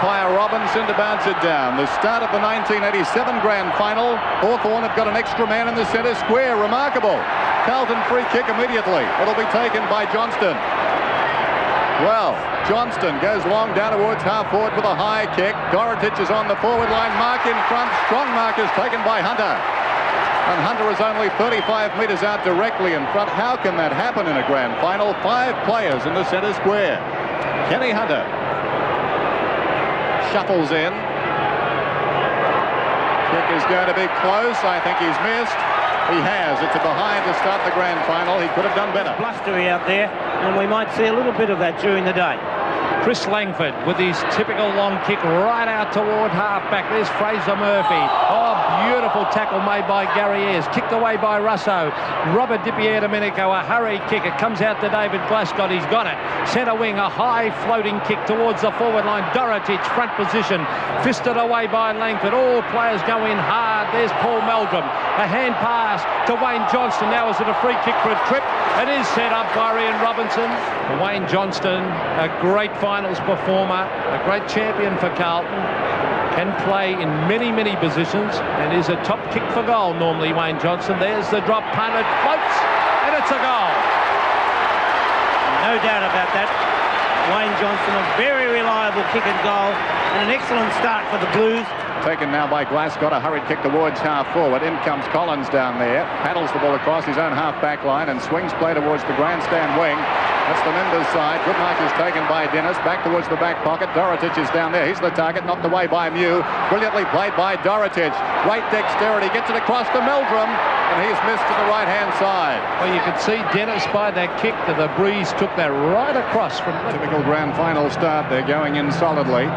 umpire Robinson to bounce it down. The start of the 1987 Grand Final. Hawthorn have got an extra man in the centre square. Remarkable. Carlton free kick immediately. It'll be taken by Johnston. Well, Johnston goes long down towards half forward with a high kick. Dorotich is on the forward line. Mark in front. Strong mark is taken by Hunter. And Hunter is only 35 metres out directly in front. How can that happen in a Grand Final? 5 players in the centre square. Kenny Hunter shuffles in. Kick is going to be close. I think he's missed. He has. It's a behind to start the Grand Final. He could have done better. Blustery out there, and we might see a little bit of that during the day. Chris Langford with his typical long kick right out toward half-back. There's Fraser Murphy. Oh, beautiful tackle made by Gary Ayres. Kicked away by Russo. Robert Di-Domenico, a hurried kick. It comes out to David Glasgow. He's got it. Centre wing, a high floating kick towards the forward line. Dorotich, front position. Fisted away by Langford. All players go in hard. There's Paul Meldrum. A hand pass to Wayne Johnston. Now is it a free kick for a trip? It is set up by Ian Robinson. Wayne Johnston, a great finals performer, a great champion for Carlton, can play in many, many positions and is a top kick for goal normally, Wayne Johnston. There's the drop punt, it floats, and it's a goal. No doubt about that. Wayne Johnston, a very reliable kick and goal, and an excellent start for the Blues. Taken now by Glasgow, a hurried kick towards half forward. In comes Collins down there, paddles the ball across his own half back line and swings play towards the grandstand wing. That's the Mendes side. Good mark is taken by Dennis. Back towards the back pocket. Dorotich is down there. He's the target. Knocked away by Mew. Brilliantly played by Dorotich. Great dexterity. Gets it across to Meldrum. And he's missed to the right-hand side. Well, you could see Dennis by that kick that the breeze took that right across from... Typical Grand Final start. They're going in solidly.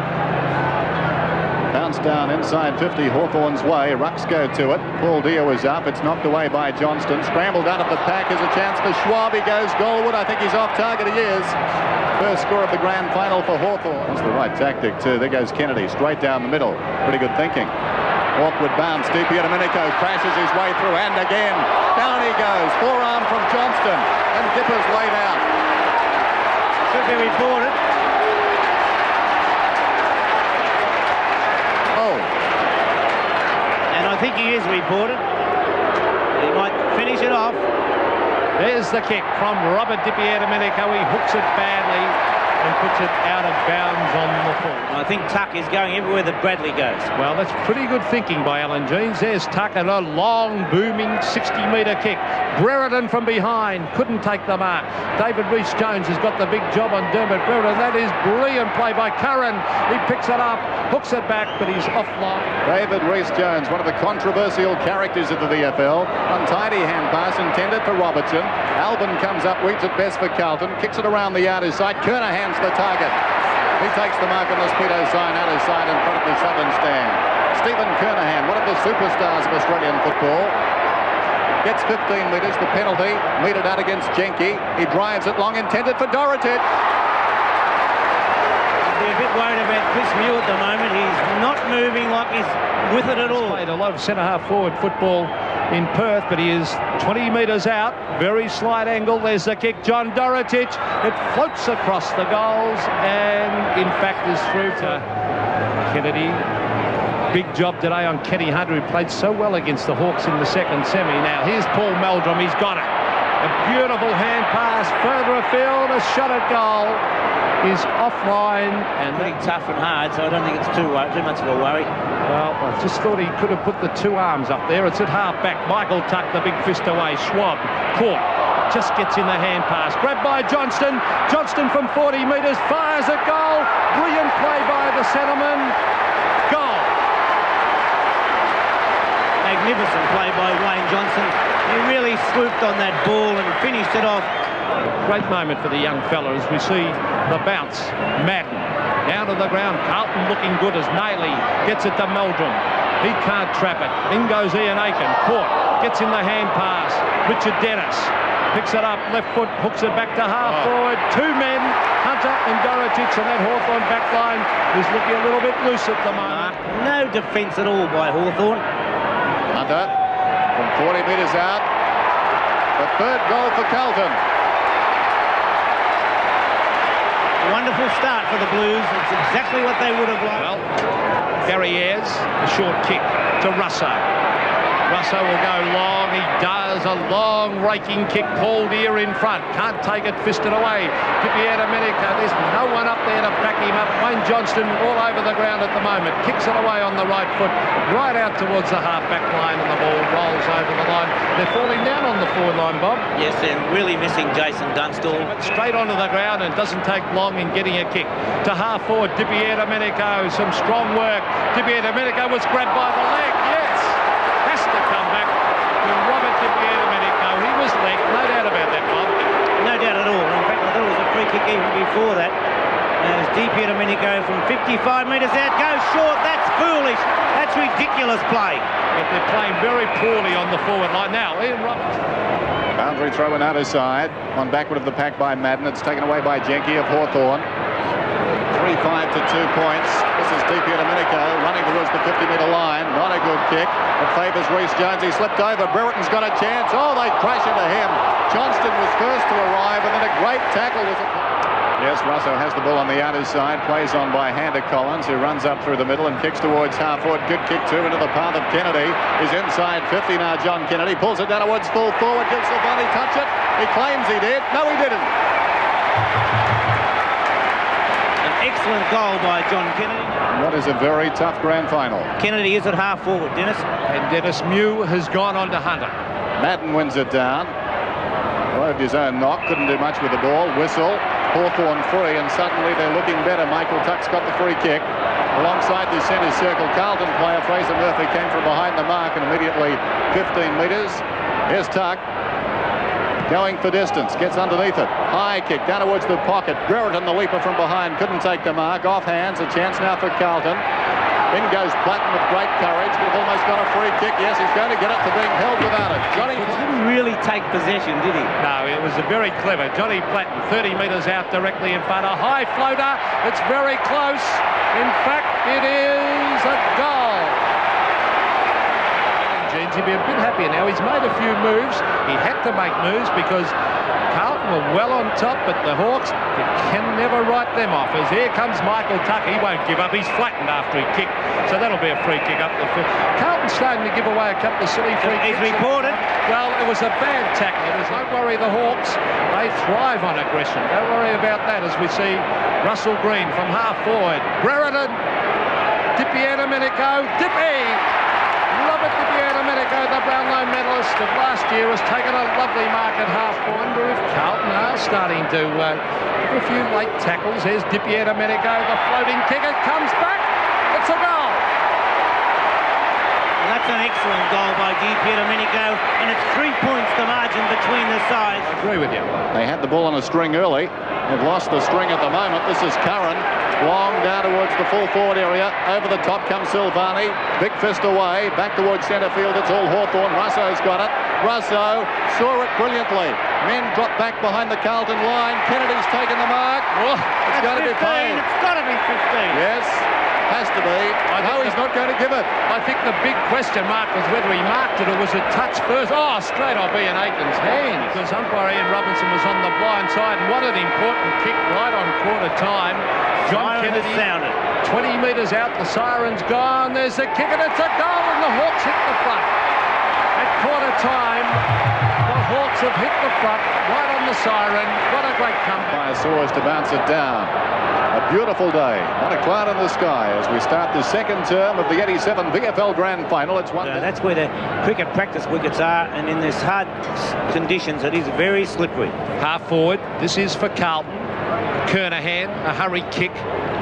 Bounce down inside 50 Hawthorn's way. Rucks go to it. Paul Dio is up. It's knocked away by Johnston. Scrambled out of the pack is a chance for Schwab. He goes goalward. I think he's off target. He is. First score of the Grand Final for Hawthorn. That's the right tactic too. There goes Kennedy straight down the middle. Pretty good thinking. Awkward bounce. Di-Domenico crashes his way through and again. Down he goes. Forearm from Johnston. And Dipper's laid out. Should be reported. I think he is reported. He might finish it off. There's the kick from Robert Di-Domenico. He hooks it badly and puts it out of bounds on the full. I think Tuck is going everywhere that Bradley goes. Well, that's pretty good thinking by Alan Jeans. There's Tuck and a long, booming 60-metre kick. Brereton from behind couldn't take the mark. David Rhys-Jones has got the big job on Dermot Brereton. That is brilliant play by Curran. He picks it up, hooks it back, but he's offline. David Rhys-Jones, one of the controversial characters of the VFL. Untidy hand pass intended for Robertson. Albin comes up, reads it best for Carlton, kicks it around the outer side. Kernahan's the target. He takes the mark on the speedo sign outer side in front of the southern stand. Stephen Kernahan, one of the superstars of Australian football. Gets 15 metres, the penalty, meted out against Jenke. He drives it long, intended for Dorotich. I'd be a bit worried about Chris Mew at the moment. He's not moving like he's with it at all. He's played a lot of centre-half forward football in Perth, but he is 20 metres out. Very slight angle. There's the kick. John Dorotich. It floats across the goals and, in fact, is through to Kennedy. Big job today on Kenny Hunter, who played so well against the Hawks in the second semi. Now, here's Paul Meldrum. He's got it. A beautiful hand pass further afield. A shot at goal is offline. And pretty tough and hard, so I don't think it's too much of a worry. Well, I just thought he could have put the two arms up there. It's at half-back. Michael Tuck, the big fist away. Schwab, caught. Just gets in the hand pass. Grabbed by Johnston. Johnston from 40 metres. Fires at goal. Brilliant play by the centreman. Goal. Magnificent play by Wayne Johnston. He really swooped on that ball and finished it off. Great moment for the young fella as we see the bounce. Madden down to the ground. Carlton looking good as Nailey gets it to Meldrum. He can't trap it. In goes Ian Aiken. Caught. Gets in the hand pass. Richard Dennis picks it up. Left foot. Hooks it back to half forward. Two men. Hunter and Dorotich, and that Hawthorn back line is looking a little bit loose at the moment. No defence at all by Hawthorn. Hunter from 40 metres out. The third goal for Carlton. Wonderful start for the Blues. It's exactly what they would have liked. Well, Gary Ayres, a short kick to Russo. Russo will go long. He does a long raking kick. Paul Deere in front. Can't take it. Fisted away. Pipietta Medica. There's no one up there to back him up. Wayne Johnston all over the ground at the moment. Kicks it away on the right foot. Right out towards the half-back line, and the ball rolls over the line. They're falling down on the forward line, Bob. Yes, they're really missing Jason Dunstall. Straight onto the ground, and doesn't take long in getting a kick. To half forward, Pipietta Medica. Some strong work. Pipietta Medica was grabbed by the leg. Yes! Has to come back to Robert Pipietta Medica. He was legged, no doubt about that, Bob. No doubt at all. In fact, I thought it was a free kick even before that. As Pipietta Medica from 55 metres out goes short. That's foolish. That's ridiculous play. But they're playing very poorly on the forward line. Now, Ian Roberts. Boundary throw and out of side. On backward of the pack by Madden. It's taken away by Jenke of Hawthorn. 3-5 to 2 points. This is Pipietta Medica running towards the 50-metre line. Not a good kick. It favours Reece Jones. He slipped over. Brereton's got a chance. Oh, they crash into him. Johnston was first to arrive, and then a great tackle was applied. Yes, Russo has the ball on the outer side. Plays on by Hander Collins, who runs up through the middle and kicks towards half forward. Good kick too into the path of Kennedy. He's inside 50 now. John Kennedy pulls it down towards full forward. Gives Silvani touch it. He claims he did. No, he didn't. Excellent goal by John Kennedy. What is a very tough grand final. Kennedy is at half forward, Dennis. And Dennis Mew has gone on to Hunter. Madden wins it down. Rode his own knock. Couldn't do much with the ball. Whistle. Hawthorn free, and suddenly they're looking better. Michael Tuck's got the free kick. Alongside the centre circle, Carlton player Fraser Murphy came from behind the mark and immediately 15 metres. Here's Tuck. Going for distance, gets underneath it. High kick down towards the pocket. Brereton, the leaper from behind, couldn't take the mark. Off hands, a chance now for Carlton. In goes Platten with great courage. Could have almost got a free kick. Yes, he's going to get it to being held without it. Johnny didn't really take possession, did he? No, it was a very clever. Johnny Platten, 30 metres out directly in front. A high floater. It's very close. In fact, it is a goal. He'd be a bit happier now. He's made a few moves. He had to make moves because Carlton were well on top, but the Hawks can never write them off. As here comes Michael Tuck. He won't give up. He's flattened after he kicked, so that'll be a free kick up the field. Carlton's starting to give away a couple of silly free kicks. He's reported. Well, it was a bad tackle. Don't worry, the Hawks, they thrive on aggression. Don't worry about that as we see Russell Green from half forward. Brereton, Pipietta Medica, Robert Pipietta Medica, the Brownlow medalist of last year, has taken a lovely mark at half. I wonder if Carlton are starting to give a few late tackles. There's Pipietta Medica, the floating kick. It comes back. It's a goal. Well, that's an excellent goal by Pipietta Medica, and it's 3 points the margin between the sides. I agree with you. They had the ball on a string early. They've lost the string at the moment. This is Curran. Long down towards the full forward area. Over the top comes Silvani. Big fist away. Back towards centre field. It's all Hawthorn. Russo's got it. Russo saw it brilliantly. Men drop back behind the Carlton line. Kennedy's taken the mark. Oh, it's got to be paid. It's got to be 15. Yes, has to be. No, he's not going to give it. I think the big question mark was whether he marked it or was it touched first. Oh, straight off Ian Aiken's hand. Because umpire Ian Robinson was on the blind side. And what an important kick right on quarter time. John Kennedy sounded 20 metres out. The siren's gone. There's a kick and it's a goal, and the Hawks hit the front. At quarter time, the Hawks have hit the front right on the siren. What a great comeback. By Saws to bounce it down. A beautiful day. Not a cloud in the sky as we start the second term of the 87 VFL Grand Final. It's one. That's where the cricket practice wickets are, and in this hard conditions, it is very slippery. Half forward. This is for Carlton. Kernahan, a hurry kick,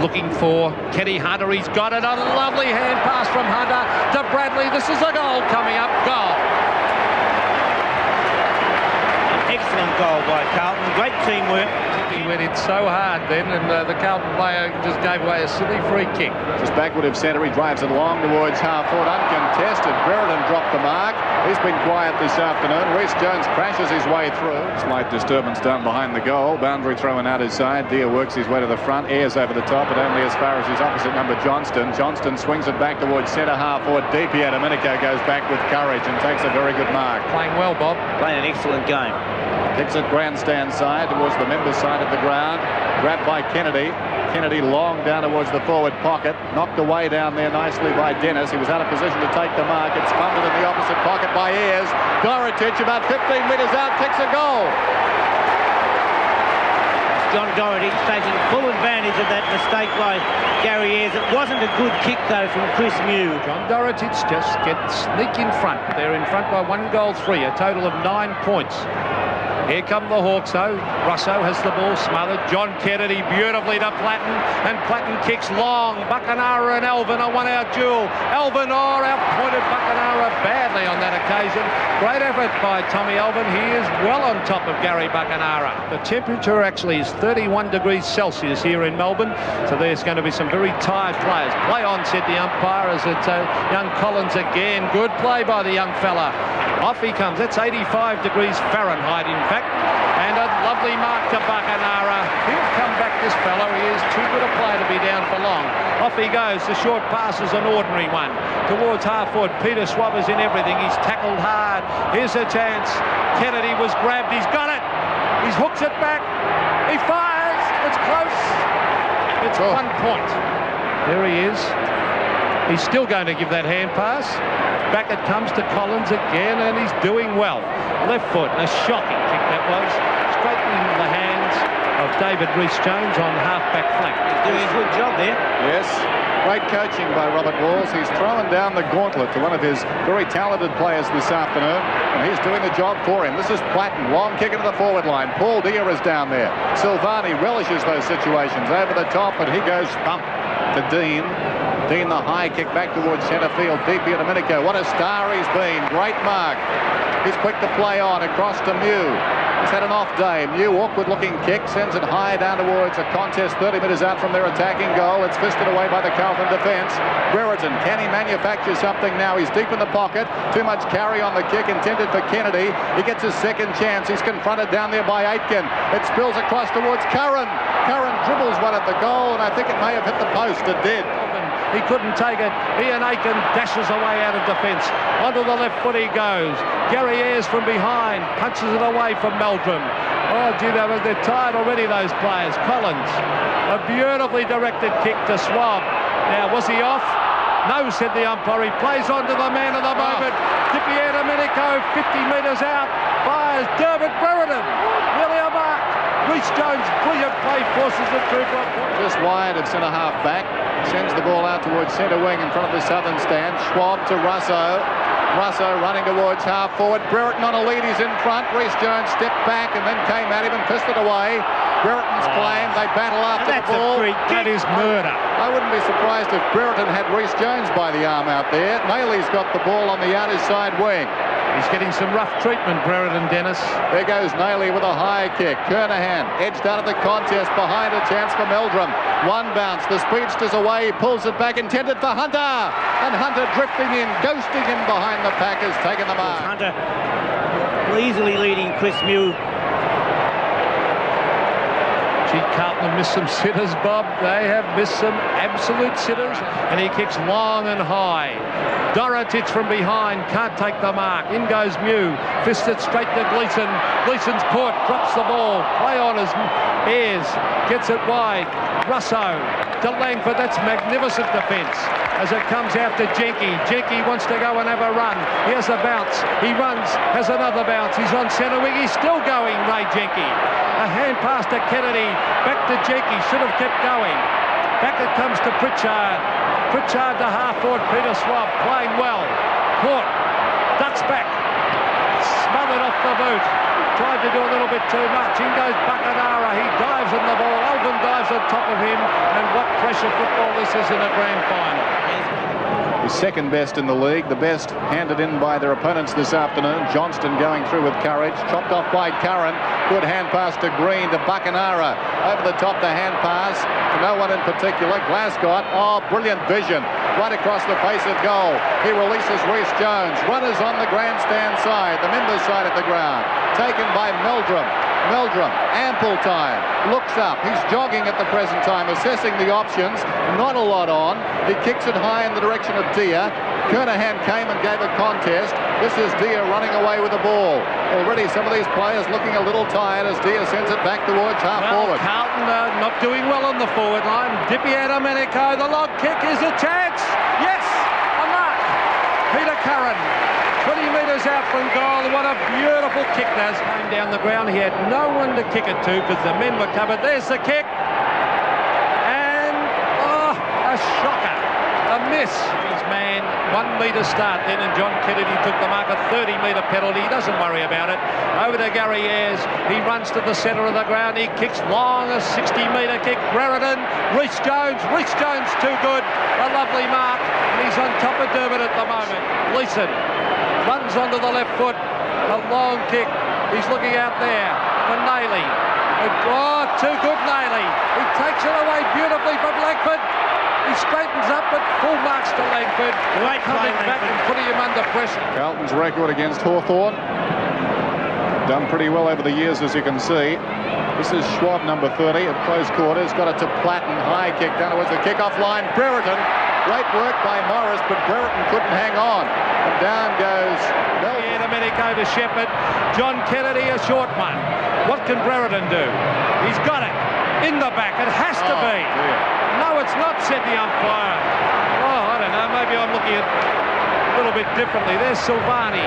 looking for Kenny Hunter. He's got it. A lovely hand pass from Hunter to Bradley. This is a goal coming up. Goal. An excellent goal by Carlton. Great teamwork. He went in so hard then, and the Carlton player just gave away a silly free kick. Just backward of centre. He drives it long towards half forward. Uncontested. Brereton dropped the mark. He's been quiet this afternoon. Reece Jones crashes his way through. Slight disturbance down behind the goal. Boundary throw and out his side. Deere works his way to the front. Ayres over the top, but only as far as his opposite number, Johnston. Johnston swings it back towards centre half forward. Pipietta Medica goes back with courage and takes a very good mark. Playing well, Bob. Playing an excellent game. Kicks it grandstand side towards the members side of the ground. Grabbed by Kennedy. Kennedy long down towards the forward pocket. Knocked away down there nicely by Dennis. He was out of position to take the mark. It's fumbled in the opposite pocket by Ayres. Dorotich about 15 metres out kicks a goal. John Dorotich taking full advantage of that mistake by Gary Ayres. It wasn't a good kick, though, from Chris Mew. John Dorotich just sneak in front. They're in front by 1-3, a total of 9 points. Here come the Hawks, though. Russo has the ball smothered. John Kennedy beautifully to Platten, and Platten kicks long. Buckenara and Elvin, a one-out duel. Elvin outpointed Buckenara badly on that occasion. Great effort by Tommy Elvin. He is well on top of Gary Buckenara. The temperature actually is 31 degrees Celsius here in Melbourne, so there's going to be some very tired players. Play on, said the umpire, as it's young Collins again. Good play by the young fella. Off he comes. That's 85 degrees Fahrenheit, in fact. And a lovely mark to Buckenara. He'll come back, this fellow. He is too good a player to be down for long. Off he goes. The short pass is an ordinary one. Towards half-forward. Peter Swabber's in everything. He's tackled hard. Here's a chance. Kennedy was grabbed. He's got it. He hooks it back. He fires. It's close. It's 1 point. There he is. He's still going to give that hand pass. Back it comes to Collins again, and he's doing well. Left foot, a shocking kick that was. Straightening the hands of David Rhys-Jones on half-back flank. He's doing a good job there. Yes, great coaching by Robert Walls. He's throwing down the gauntlet to one of his very talented players this afternoon, and he's doing the job for him. This is Platten, long kick into the forward line. Paul Deere is down there. Silvani relishes those situations over the top, and he goes thump to Dean. Dean, the high kick back towards centre field. Deep here to Domenico. What a star he's been. Great mark. He's quick to play on across to Mew. He's had an off day. Mew, awkward-looking kick, sends it high down towards a contest 30 metres out from their attacking goal. It's fisted away by the Carlton defence. Brereton, can he manufacture something now? He's deep in the pocket. Too much carry on the kick intended for Kennedy. He gets his second chance. He's confronted down there by Aitken. It spills across towards Curran. Curran dribbles one at the goal, and I think it may have hit the post. It did. He couldn't take it. Ian Aiken dashes away out of defence. Onto the left foot he goes. Gary Ayres from behind punches it away from Meldrum. Oh, gee, they're tired already, those players. Collins, a beautifully directed kick to Swab. Now, was he off? No, said the umpire. He plays on to the man of the moment. Dipier Domenico, 50 metres out. Fires Dermot Brereton. Really a mark. Rhys-Jones, brilliant play, forces it through. Just wide of centre-half back. Sends the ball out towards centre wing in front of the southern stand. Schwab to Russo. Russo running towards half-forward. Brereton on a lead. He's in front. Rhys-Jones stepped back and then came at him and pissed it away. Brereton's playing. They battle after the ball. That is murder. I wouldn't be surprised if Brereton had Rhys-Jones by the arm out there. Nailey's got the ball on the outer side wing. He's getting some rough treatment, Brereton, Dennis. There goes Nailey with a high kick. Kernahan edged out of the contest behind a chance for Meldrum. One bounce. The speedster's away. He pulls it back. Intended for Hunter. And Hunter drifting in, ghosting in behind the pack, has taken the mark. Hunter easily leading Chris Mew. Gee, Carlton have missed some sitters, Bob. They have missed some absolute sitters. And he kicks long and high. Dorotich from behind, can't take the mark. In goes Mew, fisted straight to Gleeson. Gleeson's caught, drops the ball. Play on as Ayres gets it wide. Russo to Langford, that's magnificent defence. As it comes out to Jenke. Jenke wants to go and have a run. He has a bounce. He runs, has another bounce. He's on centre wing. He's still going, Ray Jenke. A hand pass to Kennedy. Back to Jenke. Should have kept going. Back it comes to Pritchard. Pritchard to half-forward. Peter Swab playing well. Caught. Ducks back. Smothered off the boot. Tried to do a little bit too much. In goes Buckenara. He dives on the ball. Elvin dives on top of him. And what pressure football this is in a grand final. The second best in the league, the best handed in by their opponents this afternoon. Johnston going through with courage, chopped off by Curran. Good hand pass to Green to Buckenara. Over the top, the hand pass to no one in particular. Glasgow, oh, brilliant vision. Right across the face of goal. He releases Rhys-Jones. Runners on the grandstand side, the members side of the ground. Taken by Meldrum. Meldrum, ample time, looks up. He's jogging at the present time, assessing the options. Not a lot on. He kicks it high in the direction of Dia. Kernahan came and gave a contest. This is Dia running away with the ball. Already some of these players looking a little tired as Dia sends it back towards half forward. Carlton not doing well on the forward line. Domenico, the long kick is a chance. Yes, a mark. Peter Curran, 20 metres out from goal. What a beautiful kick that came down the ground. He had no one to kick it to because the men were covered. There's the kick. And, a shocker. A miss. His man, 1 metre start then, and John Kennedy took the mark, a 30-metre penalty. He doesn't worry about it. Over to Gary Ayres. He runs to the centre of the ground. He kicks long, a 60-metre kick. Brereton, Rhys Jones too good. A lovely mark. And he's on top of Dermot at the moment. Leeson runs onto the left foot. A long kick. He's looking out there for Nailey. Oh, too good, Nailey. He takes it away beautifully from Langford. He straightens up, but full marks to Langford. Great play, coming back and putting him under pressure. Carlton's record against Hawthorn. Done pretty well over the years, as you can see. This is Schwab, number 30, at close quarters. Got it to Platten. High kick down towards the kick-off line. Brereton. Great work by Morris, but Brereton couldn't hang on. And down goes Domenico to Shepherd. John Kennedy, a short one. What can Brereton do? He's got it. In the back. It has to be. Dear. No, it's not, said the umpire. Oh, I don't know. Maybe I'm looking at a little bit differently. There's Silvani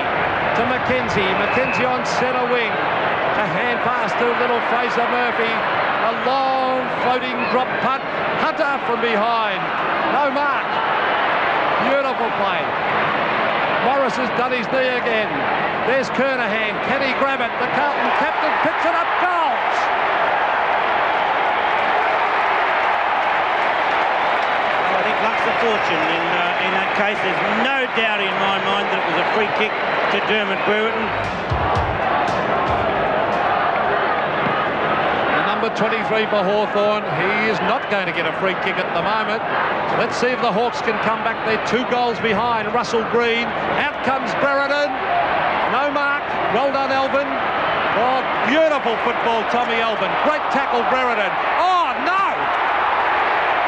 to Mackenzie. Mackenzie on centre wing. A hand pass to little Fraser Murphy. A long floating drop punt. Hunter from behind. No mark. Beautiful play. Morris has done his knee again. There's Kernahan. Can he grab it? The Carlton captain picks it up. Goals! I think luck's a fortune in that case. There's no doubt in my mind that it was a free kick to Dermot Brereton. Number 23 for Hawthorn. He is not going to get a free kick at the moment. Let's see if the Hawks can come back. They're 2 goals behind. Russell Green. Out comes Brereton. No mark. Well done, Elvin. Oh, beautiful football, Tommy Elvin. Great tackle, Brereton. Oh, no!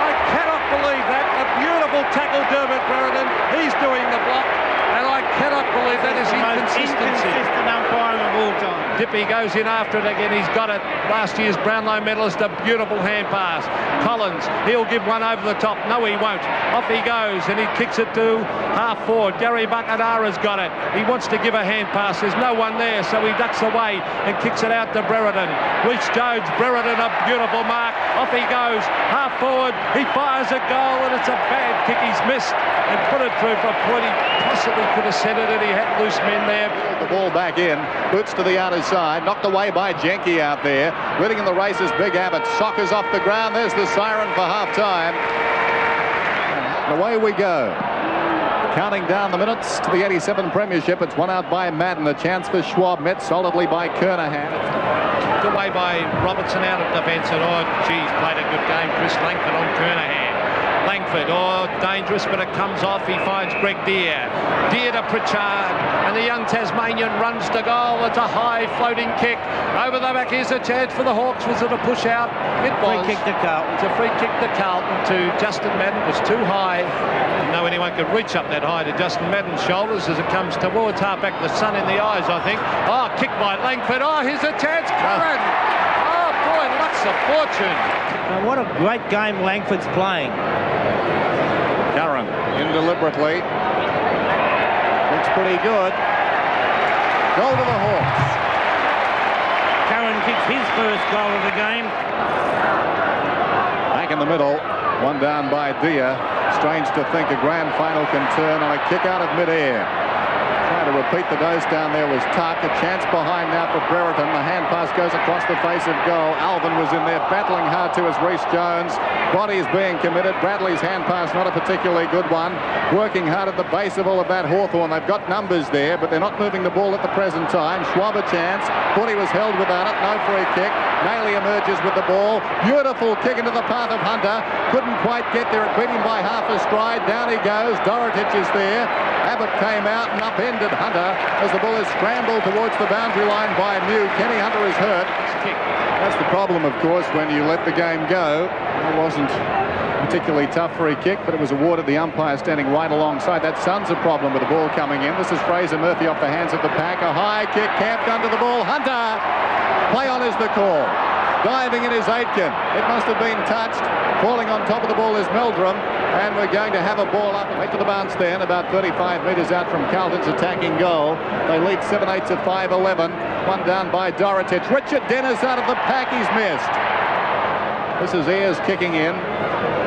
I cannot believe that. A beautiful tackle, Dermot Brereton. He's doing the block. And I cannot believe that is inconsistency. Inconsistent umpiring of all time. Dippy goes in after it again. He's got it. Last year's Brownlow medalist, a beautiful hand pass. Collins, he'll give one over the top. No, he won't. Off he goes, and he kicks it to half forward. Gary Bakadara's got it. He wants to give a hand pass. There's no one there, so he ducks away and kicks it out to Brereton. Rhys Jones, Brereton, a beautiful mark. Off he goes, half forward. He fires a goal, and it's a bad kick. He's missed and put it through for a point. He possibly could have set it, and he had loose men there. The ball back in, boots to the outer side, knocked away by Jenke out there. Leading in the race is Big Abbott. Sockers off the ground. There's the siren for half-time. And away we go. Counting down the minutes to the 87 premiership. It's one out by Madden. A chance for Schwab, met solidly by Kernahan. Kicked away by Robertson out of defence, and geez, played a good game. Chris Langford on Kernahan. Langford, dangerous, but it comes off. He finds Greg Deere. Deere to Pritchard, and the young Tasmanian runs to goal. It's a high floating kick. Over the back, here's a chance for the Hawks. Was it a push out? It was. Free kick to Carlton. It's a free kick to Carlton to Justin Madden. It was too high. No anyone could reach up that high to Justin Madden's shoulders as it comes towards half-back. The sun in the eyes, I think. Oh, kick by Langford. Oh, here's a chance. Curran. Oh, boy, luck's a fortune. Now, what a great game Langford's playing. Curran, indeliberately. Looks pretty good. Goal to the Hawks. Curran kicks his first goal of the game. Back in the middle, one down by Dia. Strange to think a grand final can turn on a kick out of mid-air. Trying to repeat the dose down there was Tuck. A chance behind now for Brereton. The hand pass goes across the face of goal. Alvin was in there battling hard to his Rhys Jones. Bodies being committed. Bradley's hand pass not a particularly good one. Working hard at the base of all of that Hawthorn. They've got numbers there, but they're not moving the ball at the present time. Schwab a chance. Thought he was held without it. No free kick. Nailey emerges with the ball. Beautiful kick into the path of Hunter. Couldn't quite get there. It beat him by half a stride. Down he goes. Dorotich is there. Abbott came out and upended Hunter as the ball is scrambled towards the boundary line by New. Kenny Hunter is hurt. kick. That's the problem, of course, when you let the game go. It wasn't a particularly tough free kick, but it was awarded the umpire standing right alongside. That Sun's a problem with the ball coming in. This is Fraser Murphy off the hands of the pack. A high kick, camped under the ball. Hunter! Play on is the call. Diving in is Aitken. It must have been touched. Falling on top of the ball is Meldrum. And we're going to have a ball up. Wait for the bounce then, about 35 metres out from Carlton's attacking goal. They lead 7-8 to 5-11. One down by Dorotich. Richard Dennis out of the pack. He's missed. This is Ayres kicking in.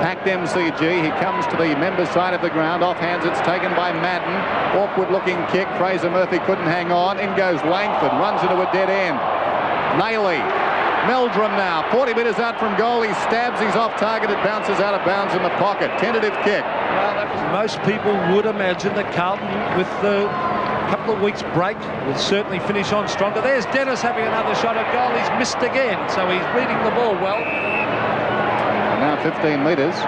Packed MCG. He comes to the member side of the ground. Offhands, it's taken by Madden. Awkward looking kick. Fraser Murphy couldn't hang on. In goes Langford. Runs into a dead end. Nailey. Meldrum now, 40 metres out from goal. He stabs, he's off target. It bounces out of bounds in the pocket. Tentative kick. Well, that was, most people would imagine that Carlton, with the couple of weeks break, will certainly finish on stronger. There's Dennis having another shot at goal. He's missed again, so he's reading the ball well. Now 15 metres.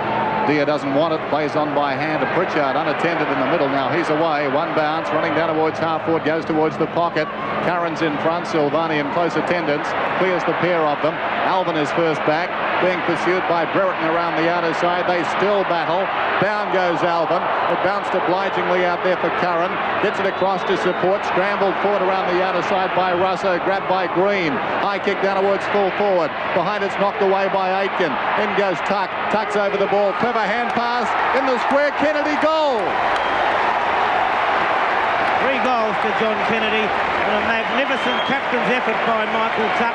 Dia doesn't want it. Plays on by hand to Pritchard, unattended in the middle. Now he's away. One bounce, running down towards half forward, goes towards the pocket. Curran's in front. Silvani in close attendance. Clears the pair of them. Alvin is first back, being pursued by Brereton around the outer side. They still battle. Down goes Alvin. It bounced obligingly out there for Curran. Gets it across to support. Scrambled forward around the outer side by Russo. Grabbed by Green. High kick down towards full forward. Behind it's knocked away by Aitken. In goes Tuck. Tuck's over the ball. Clever hand pass in the square. Kennedy goal. 3 goals to John Kennedy. And a magnificent captain's effort by Michael Tuck.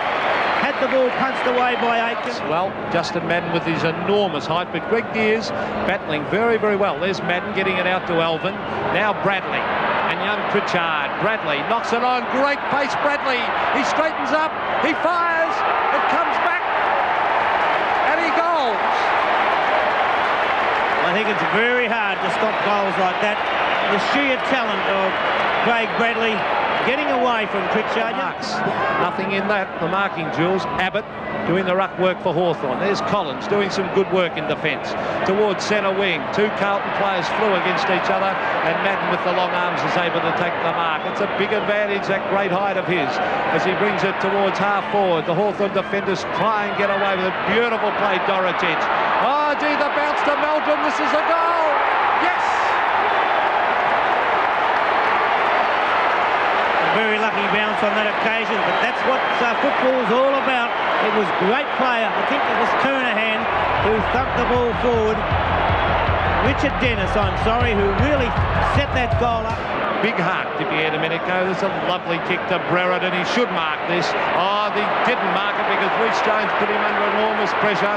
Had the ball punched away by Aitken. Well, Justin Madden with his enormous height, but Greg Deers battling very, very well. There's Madden getting it out to Alvin. Now Bradley and young Pritchard. Bradley knocks it on. Great pace, Bradley. He straightens up. He fires. It comes back. And he goals. I think it's very hard to stop goals like that. The sheer talent of Craig Bradley getting away from Pritchard. Nothing in that. The marking, Jules. Abbott doing the ruck work for Hawthorn. There's Collins doing some good work in defence. Towards centre wing. 2 Carlton players flew against each other, and Madden with the long arms is able to take the mark. It's a big advantage, that great height of his, as he brings it towards half forward. The Hawthorn defenders try and get away with it. Beautiful play, Dorotich. Oh, gee, the bounce to Meldrum. This is a goal. Yes! Very lucky bounce on that occasion, but that's what football's all about. It was great player. I think it was Kernahan who thumped the ball forward. Richard Dennis, I'm sorry, who really set that goal up. Big heart, Dipier Domenico. There's a lovely kick to Brereton. He should mark this. Oh, he didn't mark it because Reece Jones put him under enormous pressure.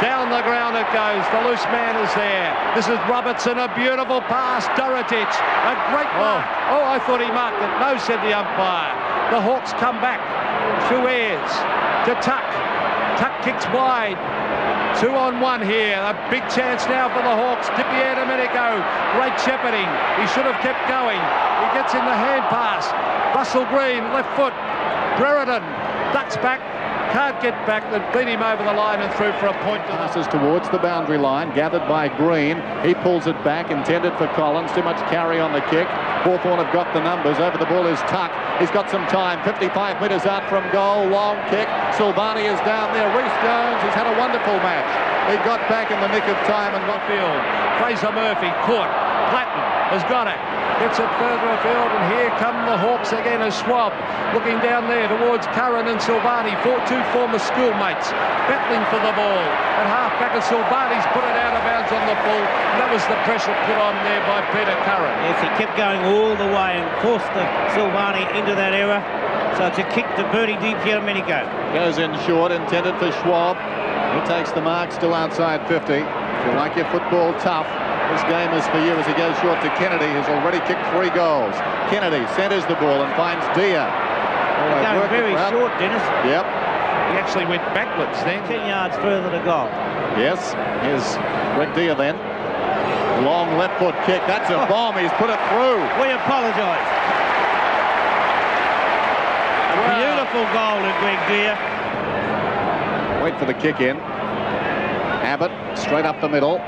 Down the ground it goes. The loose man is there. This is Robertson. A beautiful pass. Dorotich. A great mark. Oh, I thought he marked it. No, said the umpire. The Hawks come back through Ayres to Tuck. Tuck kicks wide. 2-on-1 here. A big chance now for the Hawks. Dipier Domenico. Great shepherding. He should have kept going. He gets in the hand pass. Russell Green, left foot. Brereton ducks back. Can't get back. They beat him over the line and through for a point. Passes towards the boundary line, gathered by Green. He pulls it back, intended for Collins. Too much carry on the kick. Hawthorn have got the numbers. Over the ball is Tuck. He's got some time. 55 metres out from goal. Long kick. Silvani is down there. Reece Jones has had a wonderful match. He got back in the nick of time and got field. Fraser Murphy caught. Platten has got it. Gets it further afield, and here come the Hawks again as Schwab looking down there towards Curran and Silvani, 2 former schoolmates battling for the ball. And half-back of Silvani's put it out of bounds on the ball. That was the pressure put on there by Peter Curran. Yes, he kept going all the way and forced the Silvani into that error. So it's a kick to Bertie Dipier Domenico. Goes in short, intended for Schwab. He takes the mark, still outside 50. If you like your football tough, this game is for you as he goes short to Kennedy, who's already kicked 3 goals. Kennedy centres the ball and finds Dia. Going very short, Dennis. Yep. He actually went backwards then. 10 yards further to go. Yes, here's Greg Dia then. Long left foot kick. That's a bomb. He's put it through. We apologise. A beautiful goal to Greg Dia. Wait for the kick in. Abbott straight up the middle.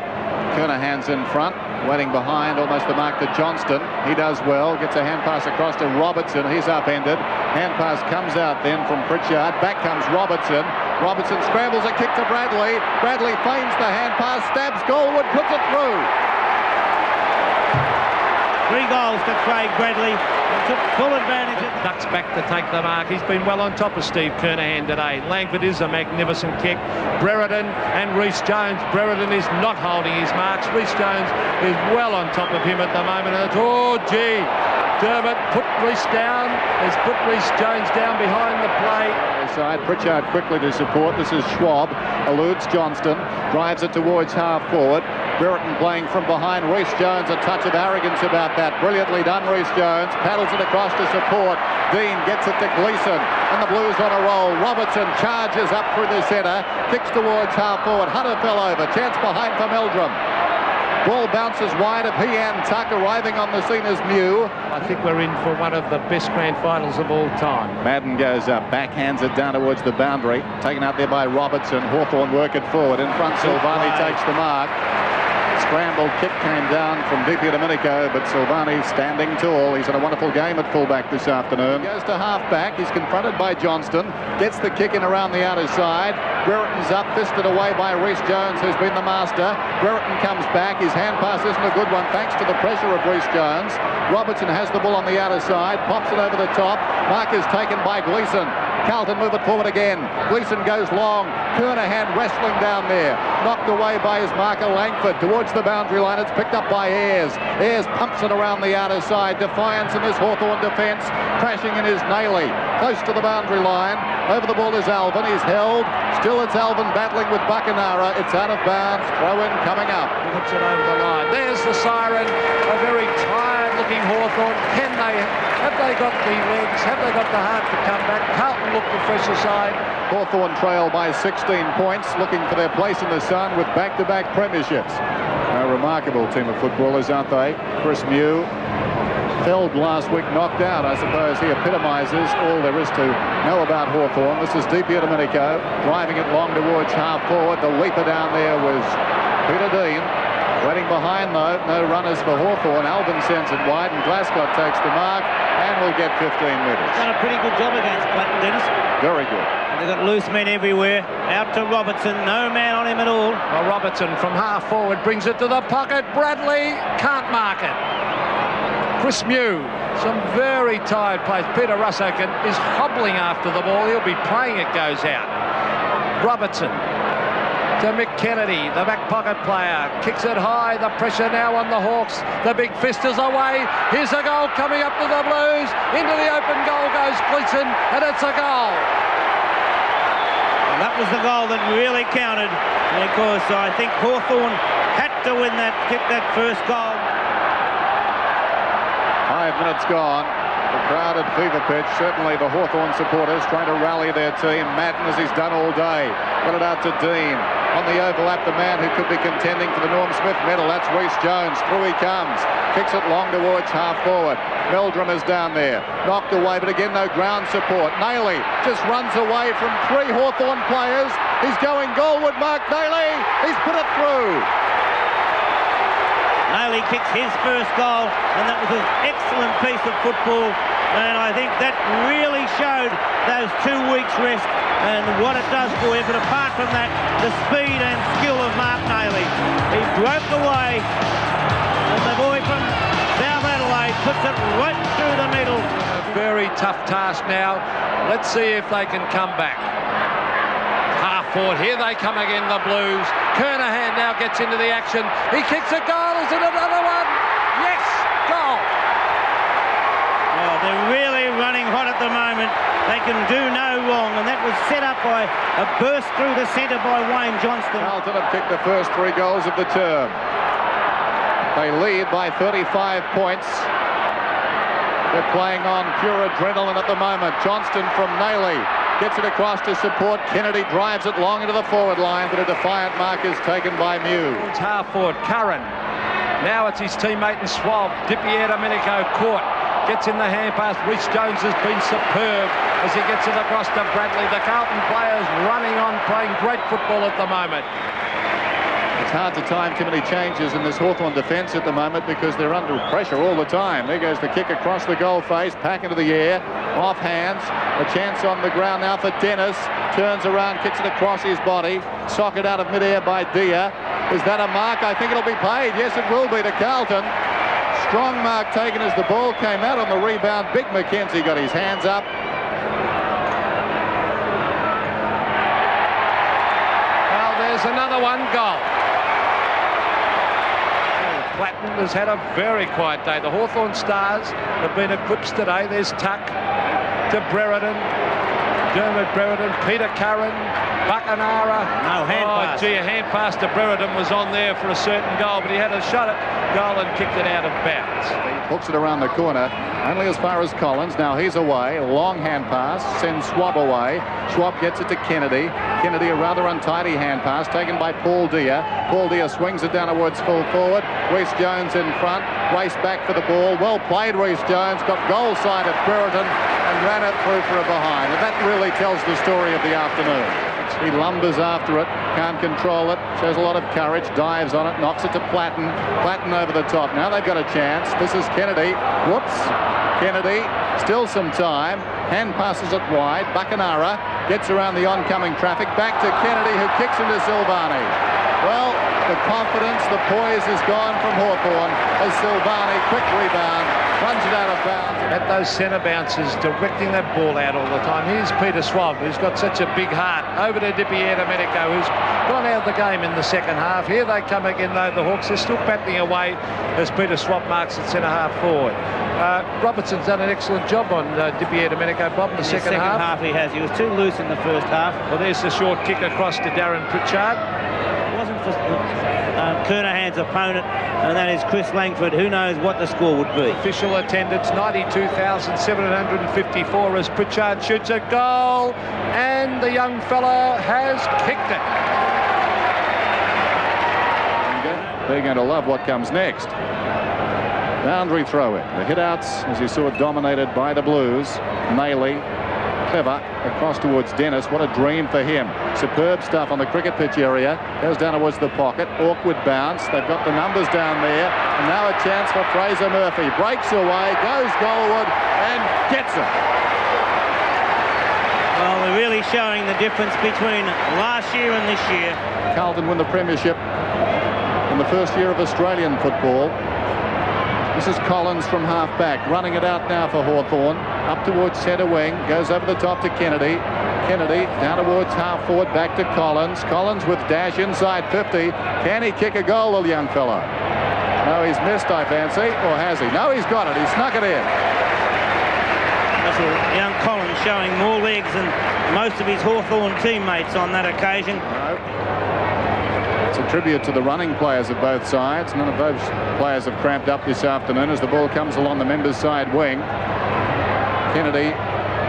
Kernahan's in front, waiting behind, almost the mark to Johnston. He does well, gets a hand pass across to Robertson. He's upended. Hand pass comes out then from Pritchard. Back comes Robertson. Robertson scrambles a kick to Bradley. Bradley feigns the hand pass, stabs Goldwood, puts it through. 3 goals to Craig Bradley. He took full advantage of the... Ducks back to take the mark. He's been well on top of Steve Kernahan today. Langford is a magnificent kick. Brereton and Rhys Jones. Brereton is not holding his marks. Rhys Jones is well on top of him at the moment. And it's, oh, gee. Dermott put Rhys down. Has put Rhys Jones down behind the play. Side, Pritchard quickly to support. This is Schwab. Eludes Johnston. Drives it towards half forward. Brereton playing from behind. Rhys Jones, a touch of arrogance about that. Brilliantly done, Rhys Jones. Paddles it across to support. Dean gets it to Gleeson. And the Blues on a roll. Robertson charges up through the centre. Kicks towards half forward. Hunter fell over. Chance behind for Meldrum. Ball bounces wide of Heian Tuck. Arriving on the scene is Mew. I think we're in for one of the best grand finals of all time. Madden goes up, backhands it down towards the boundary. Taken out there by Robertson. Hawthorn work it forward. In front, Silvani takes the mark. Scrambled kick came down from Di Domenico, but Silvani standing tall. He's had a wonderful game at fullback this afternoon. Goes to half-back. He's confronted by Johnston. Gets the kick in around the outer side. Brereton's up, fisted away by Rhys Jones, who's been the master. Brereton comes back. His hand pass isn't a good one, thanks to the pressure of Rhys Jones. Robertson has the ball on the outer side, pops it over the top. Mark is taken by Gleeson. Carlton move it forward again. Gleeson goes long. Kernahan wrestling down there. Knocked away by his marker Langford towards the boundary line. It's picked up by Ayres. Ayres pumps it around the outer side. Defiance in this Hawthorn defence. Crashing in is Nayley. Close to the boundary line. Over the ball is Alvin. He's held. Still it's Alvin battling with Buckenara. It's out of bounds. Throw in coming up. Puts it over the line. There's the siren. A very tired-looking Hawthorn. Have they got the legs? Have they got the heart to come back? Carlton look the fresher side. Hawthorn trail by 16 points, looking for their place in the sun with back-to-back premierships. A remarkable team of footballers, aren't they? Chris Mew, felled last week, knocked out. I suppose he epitomises all there is to know about Hawthorn. This is Di Domenico, driving it long towards half forward. The leaper down there was Peter Dean. Waiting behind, though, no runners for Hawthorn. Alvin sends it wide, and Glasgow takes the mark, and will get 15 metres. Done a pretty good job against Clayton, Dennis. Very good. And they've got loose men everywhere. Out to Robertson, no man on him at all. Well, Robertson from half forward brings it to the pocket. Bradley can't mark it. Chris Mew, some very tired plays. Peter Russo is hobbling after the ball. He'll be praying it goes out. Robertson to McKenna, the back pocket player, kicks it high. The pressure now on the Hawks. The big fist is away. Here's a goal coming up to the Blues. Into the open goal goes Gleeson, and it's a goal. And that was the goal that really counted, because I think Hawthorn had to win that, kick that first goal. 5 minutes gone. The crowded fever pitch, certainly the Hawthorn supporters trying to rally their team. Madden, as he's done all day, got it out to Dean. On the overlap, the man who could be contending for the Norm Smith medal, that's Rhys Jones. Through he comes, kicks it long towards half forward. Meldrum is down there, knocked away, but again no ground support. Nayley just runs away from 3 Hawthorn players. He's going goalward, Mark Nayley. He's put it through. Nayley kicks his first goal, and that was an excellent piece of football, and I think that really showed those 2 weeks rest and what it does for him. But apart from that, the speed and skill of Mark Nayley. He broke away, and the boy from South Adelaide puts it right through the middle. A very tough task now. Let's see if they can come back. Half forward, here they come again, the Blues. Kernahan now gets into the action. He kicks a goal. Is it another one? Yes, goal. Well, they're really running hot at the moment. They can do no wrong, and that was set up by a burst through the centre by Wayne Johnston. Carlton have kicked the first 3 goals of the term. They lead by 35 points. They're playing on pure adrenaline at the moment. Johnston from Nayley gets it across to support. Kennedy drives it long into the forward line, but a defiant mark is taken by Mew. It's half forward, Curran. Now it's his teammate in Schwab. Di Domenico caught. Gets in the hand pass. Rhys Jones has been superb as he gets it across to Bradley. The Carlton players running on, playing great football at the moment. It's hard to time too many changes in this Hawthorn defence at the moment because they're under pressure all the time. There goes the kick across the goal face, back into the air, off hands. A chance on the ground now for Dennis. Turns around, kicks it across his body. Socket out of midair by Dia. Is that a mark? I think it'll be paid. Yes, it will be to Carlton. Strong mark taken as the ball came out on the rebound. Big McKenzie got his hands up. Well, there's another one goal. Platten has had a very quiet day. The Hawthorn Stars have been eclipsed today. There's Tuck to Brereton, Dermot Brereton, Peter Curran, Buckenara. No hand pass. Gee, a hand pass to Brereton was on there for a certain goal, but he had a shot at goal and kicked it out of bounds. He hooks it around the corner, only as far as Collins. Now he's away. Long hand pass, sends Schwab away. Schwab gets it to Kennedy. Kennedy, a rather untidy hand pass taken by Paul Dia. Paul Dia swings it down towards full forward. Reece Jones in front. Race back for the ball. Well played, Reece Jones. Got goal side at Brereton and ran it through for a behind. And that really tells the story of the afternoon. He lumbers after it, can't control it, shows a lot of courage, dives on it, knocks it to Platten. Platten over the top. Now they've got a chance. This is Kennedy. Whoops. Kennedy, still some time. Hand passes it wide. Buckenara gets around the oncoming traffic. Back to Kennedy, who kicks into Silvani. Well, the confidence, the poise is gone from Hawthorn as Silvani, quick rebound, runs it out of bounds. At those centre bounces, directing that ball out all the time. Here's Peter Schwab, who's got such a big heart. Over to Dipier Domenico, who's gone out of the game in the second half. Here they come again, though, the Hawks. They're still battling away as Peter Schwab marks at centre half forward. Robertson's done an excellent job on Dipier Domenico, Bob, in the second half. He has. He was too loose in the first half. Well, there's the short kick across to Darren Pritchard. It wasn't for Kernahan's opponent, and that is Chris Langford. Who knows what the score would be. Official attendance 92,754 as Pritchard shoots a goal, and the young fella has kicked it. They're going to love what comes next. Boundary throw in. The hit-outs, as you saw, dominated by the Blues. Maley, clever, across towards Dennis. What a dream for him. Superb stuff on the cricket pitch area. Goes down towards the pocket. Awkward bounce. They've got the numbers down there. And now a chance for Fraser Murphy. Breaks away, goes goalward, and gets it. Well, they're really showing the difference between last year and this year. Carlton win the premiership in the first year of Australian football. This is Collins from half-back, running it out now for Hawthorn. Up towards centre wing, goes over the top to Kennedy. Kennedy down towards half-forward, back to Collins. Collins with dash inside 50. Can he kick a goal, the young fellow? No, he's missed, I fancy. Or has he? No, he's got it. He snuck it in. Young Collins showing more legs than most of his Hawthorn teammates on that occasion. No. It's a tribute to the running players of both sides. None of those players have cramped up this afternoon as the ball comes along the members' side wing. Kennedy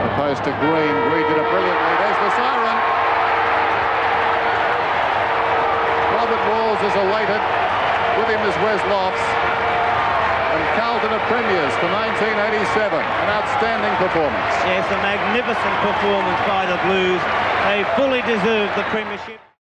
opposed to Green. Green did it brilliantly. There's the siren. Robert Walls is elated. With him is Wes Lofts. And Carlton are premiers for 1987. An outstanding performance. Yes, a magnificent performance by the Blues. They fully deserve the premiership.